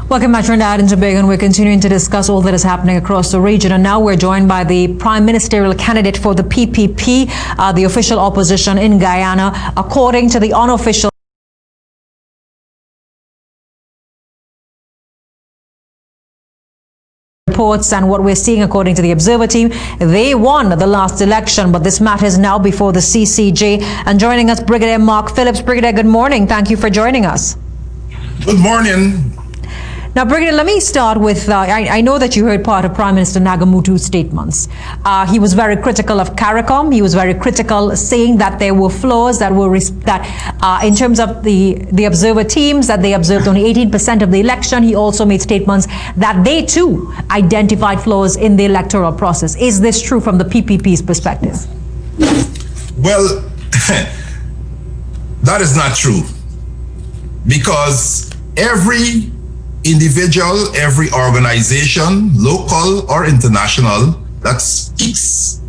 Welcome back, Trinidad and Tobago, and we're continuing to discuss all that is happening across the region. And now we're joined by the Prime Ministerial candidate for the PPP, the official opposition in Guyana, according to the unofficial reports and what we're seeing according to the Observer team. They won the last election, but this matter is now before the CCJ. And joining us, Brigadier Mark Phillips. Brigadier, good morning. Thank you for joining us. Good morning. Now, Brigadier, let me start with, I know that you heard part of Prime Minister Nagamutu's statements. He was very critical of CARICOM. He was very critical, saying that there were flaws that were, in terms of the Observer teams, that they observed only 18% of the election. He also made statements that they too identified flaws in the electoral process. Is this true from the PPP's perspective? Well, that is not true, because every individual, every organization, local or international, that speaks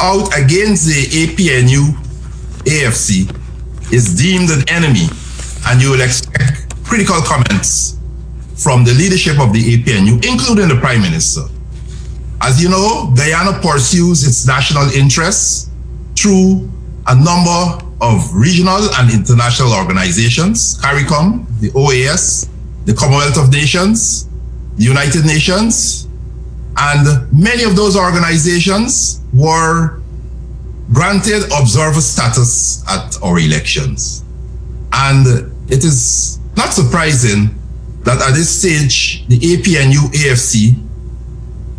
out against the APNU AFC is deemed an enemy, and you will expect critical comments from the leadership of the APNU, including the Prime Minister. As you know, Guyana pursues its national interests through a number of regional and international organizations: CARICOM, the OAS, the Commonwealth of Nations, the United Nations, and many of those organizations were granted observer status at our elections. And it is not surprising that at this stage, the APNU AFC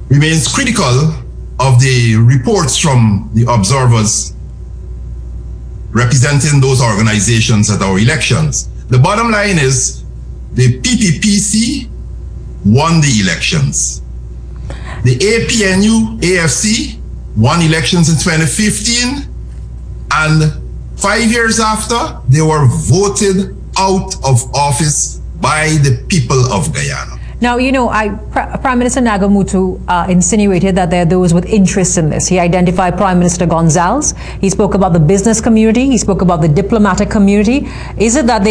remains critical of the reports from the observers representing those organizations at our elections. The bottom line is, the PPPC won the elections. The APNU AFC won elections in 2015, and 5 years after, they were voted out of office by the people of Guyana. Now, you know, Prime Minister Nagamutu insinuated that there are those with interest in this. He identified Prime Minister Gonzalez. He spoke about the business community. He spoke about the diplomatic community. Is it that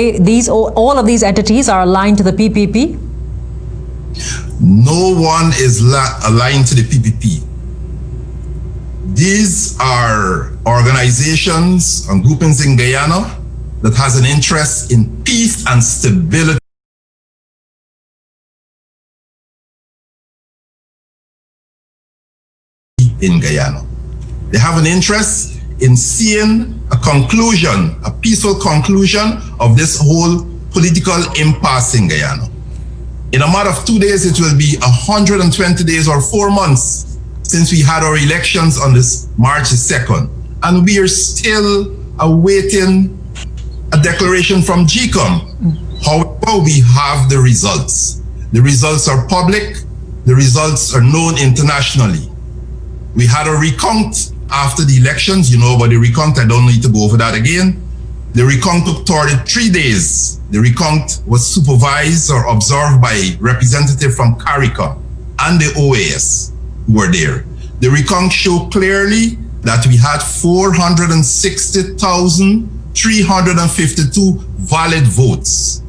all of these entities are aligned to the PPP? No one is aligned to the PPP. These are organizations and groupings in Guyana that has an interest in peace and stability in Guyana. They have an interest in seeing a conclusion, a peaceful conclusion of this whole political impasse in Guyana. In a matter of 2 days, it will be 120 days or 4 months since we had our elections on this March 2nd. And we are still awaiting a declaration from GCOM. However, we have the results. The results are public. The results are known internationally. We had a recount after the elections. You know about the recount. I don't need to go over that again. The recount took 33 days. The recount was supervised or observed by representatives from CARICOM and the OAS who were there. The recount showed clearly that we had 460,352 valid votes.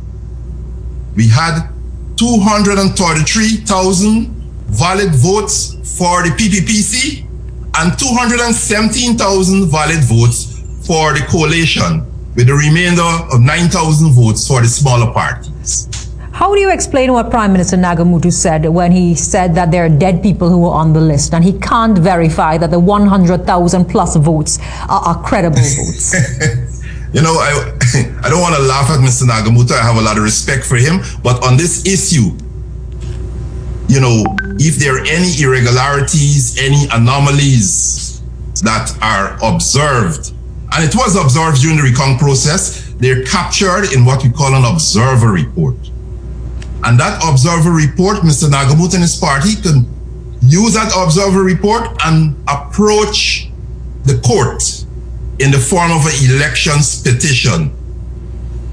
We had 233,000 valid votes for the PPPC and 217,000 valid votes for the coalition, with the remainder of 9,000 votes for the smaller parties. How do you explain what Prime Minister Nagamutu said when he said that there are dead people who were on the list, and he can't verify that the 100,000 plus votes are credible votes? You know, I don't want to laugh at Mr. Nagamutu. I have a lot of respect for him, but on this issue, you know, if there are any irregularities, any anomalies that are observed, and it was observed during the recount process, they're captured in what we call an observer report. And that observer report, Mr. Nagamutu and his party can use that observer report and approach the court in the form of an elections petition.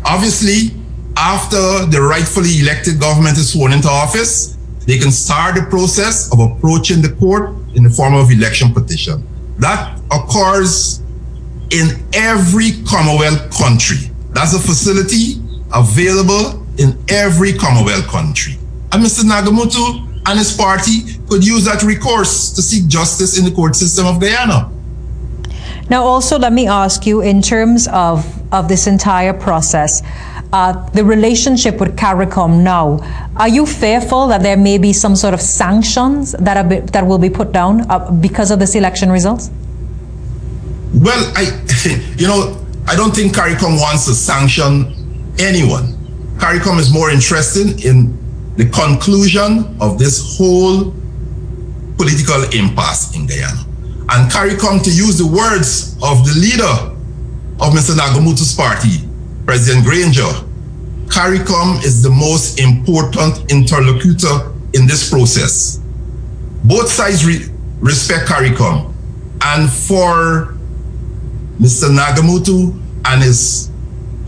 Obviously, after the rightfully elected government is sworn into office, they can start the process of approaching the court in the form of election petition. That occurs in every Commonwealth country. That's a facility available in every Commonwealth country. And Mr. Nagamutu and his party could use that recourse to seek justice in the court system of Guyana. Now, also, let me ask you, in terms of this entire process, the relationship with CARICOM now, are you fearful that there may be some sort of sanctions that will be put down because of this election results? Well, I don't think CARICOM wants to sanction anyone. CARICOM is more interested in the conclusion of this whole political impasse in Guyana. And CARICOM, to use the words of the leader of Mr. Nagamutu's party, President Granger, CARICOM is the most important interlocutor in this process. Both sides respect CARICOM. And for Mr. Nagamutu and his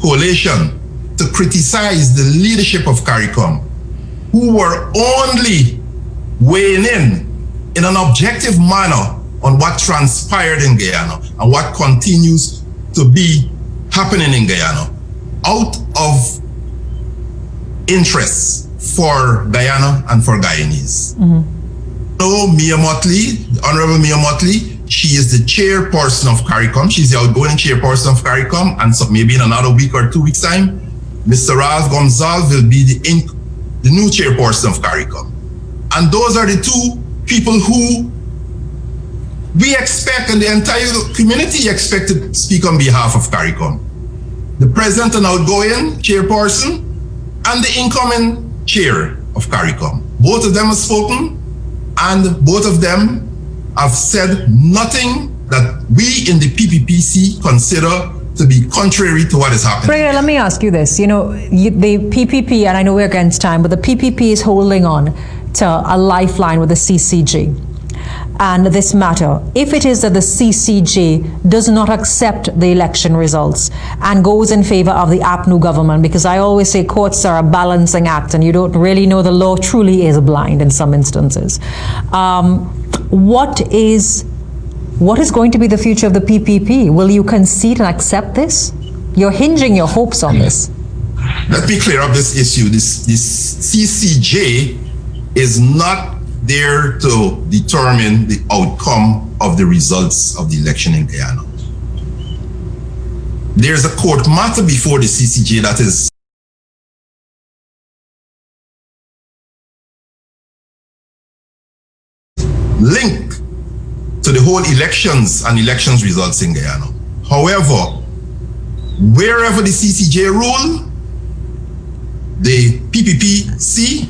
coalition to criticize the leadership of CARICOM, who were only weighing in an objective manner on what transpired in Guyana and what continues to be happening in Guyana, out of interest for Guyana and for Guyanese. So Mia Motley, Honorable Mia Motley, she is the chairperson of CARICOM. She's the outgoing chairperson of CARICOM, and so maybe in another week or 2 weeks' time, Mr. Ralph Gonzalez will be the new chairperson of CARICOM. And those are the two people who we expect, and the entire community expect, to speak on behalf of CARICOM. The present and outgoing chairperson and the incoming chair of CARICOM. Both of them have spoken, and both of them have said nothing that we in the PPPC consider to be contrary to what is happening. Brigadier, let me ask you this. The PPP, and I know we're against time, but the PPP is holding on to a lifeline with the CCG. And this matter, if it is that the CCG does not accept the election results and goes in favor of the APNU government, because I always say courts are a balancing act and you don't really know, the law truly is blind in some instances. What is going to be the future of the PPP? Will you concede and accept this? You're hinging your hopes on this. Let me clear up this issue. This CCJ is not there to determine the outcome of the results of the election in Guyana. There's a court matter before the CCJ that is linked to the whole elections and elections results in Guyana. However, wherever the CCJ rule, the PPPC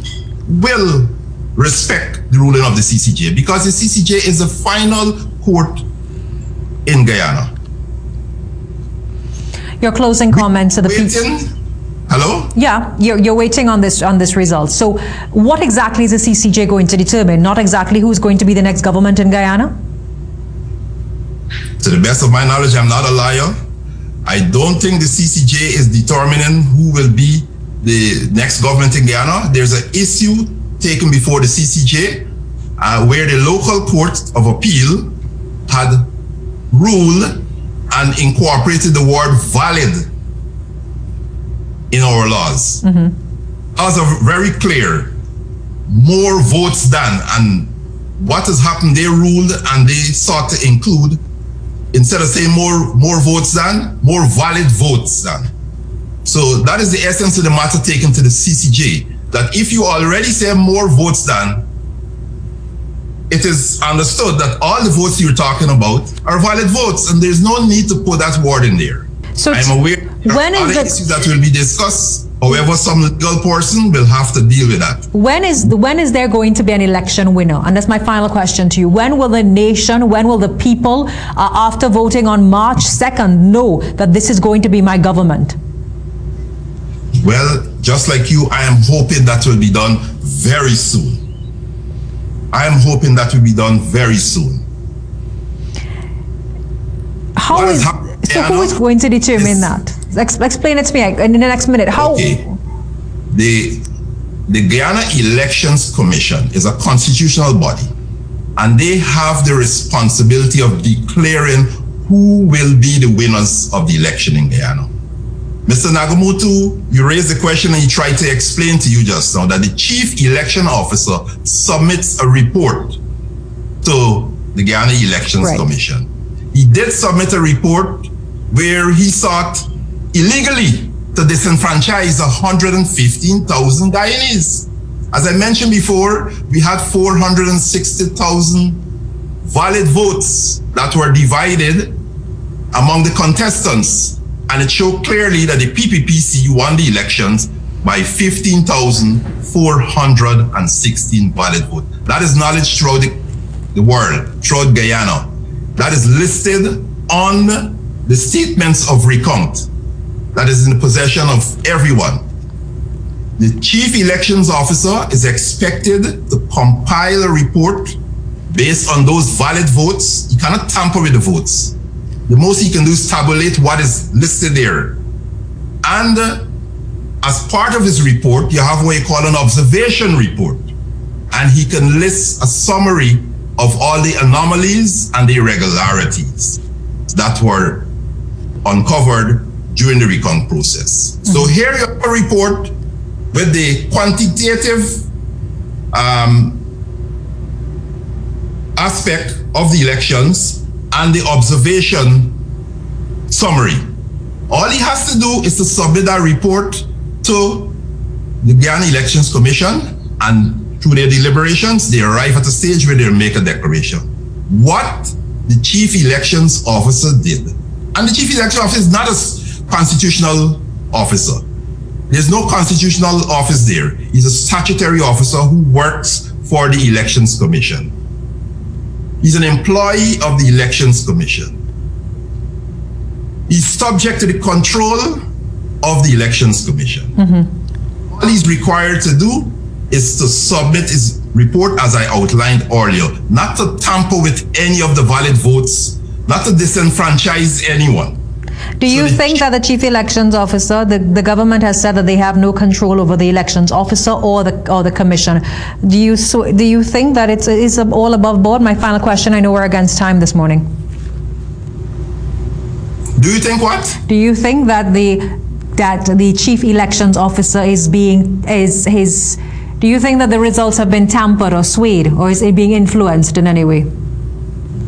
will respect the ruling of the CCJ, because the CCJ is the final court in Guyana. Your closing comments to the PPPC. Hello? Yeah, you're waiting on this result. So what exactly is the CCJ going to determine? Not exactly who's going to be the next government in Guyana? To the best of my knowledge, I'm not a liar. I don't think the CCJ is determining who will be the next government in Guyana. There's an issue taken before the CCJ where the local court of appeal had ruled and incorporated the word valid in our laws. Laws are very clear. More votes than, and what has happened, they ruled and they sought to include, instead of saying more votes than, more valid votes than. So that is the essence of the matter taken to the CCJ, that if you already say more votes than, it is understood that all the votes you're talking about are valid votes, and there's no need to put that word in there. So I'm aware there are other issues that will be discussed. However, some legal person will have to deal with that. When is there going to be an election winner? And that's my final question to you. When will the nation, when will the people, after voting on March 2nd, know that this is going to be my government? Well, just like you, I am hoping that will be done very soon. I am hoping that will be done very soon. So who is going to determine that? Explain it to me in the next minute. How? Okay. The Guyana Elections Commission is a constitutional body, and they have the responsibility of declaring who will be the winners of the election in Guyana. Mr. Nagamutu, you raised the question and he tried to explain to you just now that the Chief Election Officer submits a report to the Guyana Elections Commission. He did submit a report where he sought illegally to disenfranchise 115,000 Guyanese. As I mentioned before, we had 460,000 valid votes that were divided among the contestants. And it showed clearly that the PPPC won the elections by 15,416 valid votes. That is knowledge throughout the world, throughout Guyana. That is listed on the statements of recount. That is in the possession of everyone. The Chief Elections Officer is expected to compile a report based on those valid votes. You cannot tamper with the votes. The most he can do is tabulate what is listed there. And as part of his report, you have what you call an observation report. And he can list a summary of all the anomalies and the irregularities that were uncovered during the recount process. So here you have a report with the quantitative aspect of the elections and the observation summary. All he has to do is to submit that report to the Guyana Elections Commission, and through their deliberations, they arrive at a stage where they make a declaration. What the Chief Elections Officer did, and the Chief Election Officer is not a constitutional officer. There's no constitutional office there. He's a statutory officer who works for the Elections Commission. He's an employee of the Elections Commission. He's subject to the control of the Elections Commission. All he's required to do is to submit his report as I outlined earlier, not to tamper with any of the valid votes, not to disenfranchise anyone. Do you think that the Chief Elections Officer, the government has said that they have no control over the elections officer or the commission? Do you think that it's all above board? My final question. I know we're against time this morning. Do you think what? Do you think that the Chief Elections Officer do you think that the results have been tampered or swayed, or is it being influenced in any way?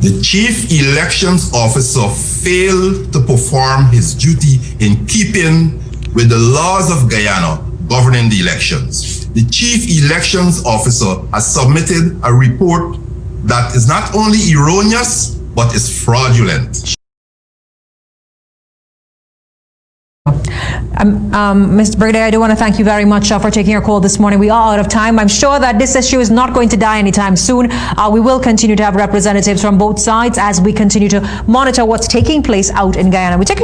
The Chief Elections Officer failed to perform his duty in keeping with the laws of Guyana governing the elections. The Chief Elections Officer has submitted a report that is not only erroneous, but is fraudulent. Mr. Brigadier, I do want to thank you very much for taking our call this morning. We are out of time. I'm sure that this issue is not going to die anytime soon. We will continue to have representatives from both sides as we continue to monitor what's taking place out in Guyana. We take a